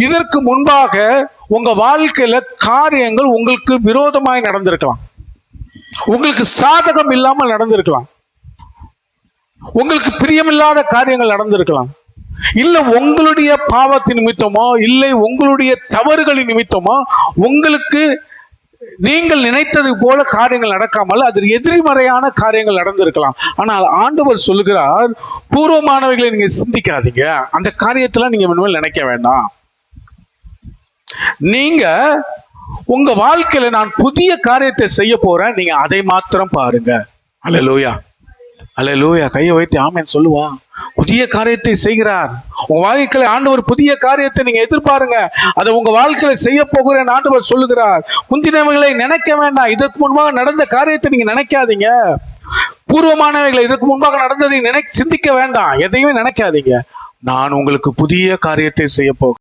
இதற்கு முன்பாக உங்க வாழ்க்கையில காரியங்கள் உங்களுக்கு விரோதமாய் நடந்திருக்கலாம், உங்களுக்கு சாதகம் இல்லாமல் நடந்திருக்கலாம், உங்களுக்கு பிரியமில்லாத காரியங்கள் நடந்திருக்கலாம், இல்ல உங்களுடைய பாவத்தின் நிமித்தமோ இல்லை உங்களுடைய தவறுகளின் நிமித்தமோ உங்களுக்கு நீங்கள் நினைத்தது போல காரியங்கள் நடக்காமல் அது எதிர்மறையான காரியங்கள் நடந்திருக்கலாம். ஆனால் ஆண்டவர் சொல்லுகிறார், பூர்வமானவைகளை நீங்க சிந்திக்காதீங்க, அந்த காரியத்துல நீங்க இனிமேல் நினைக்க வேண்டாம். நீங்க உங்க வாழ்க்கையில நான் புதிய காரியத்தை செய்ய போறேன், நீங்க அதை மாத்திரம் பாருங்க. அல்லேலூயா, அல்லேலூயா. கையை வைத்து ஆமென் சொல்லுவா. புதிய காரியத்தை செய்கிறார் உங்க வாழ்க்கையில. ஆண்டவர் புதிய காரியத்தை நீங்க எதிர்பாருங்க, அதை உங்க வாழ்க்கையில செய்ய போகிறேன் ஆண்டவர் சொல்லுகிறார். முந்தினவைகளை நினைக்க வேண்டாம், இதற்கு முன்பாக நடந்த காரியத்தை நீங்க நினைக்காதீங்க. பூர்வமானவைகளை இதற்கு முன்பாக நடந்ததை சிந்திக்க வேண்டாம், எதையும் நினைக்காதீங்க. நான் உங்களுக்கு புதிய காரியத்தை செய்ய போகிறேன்.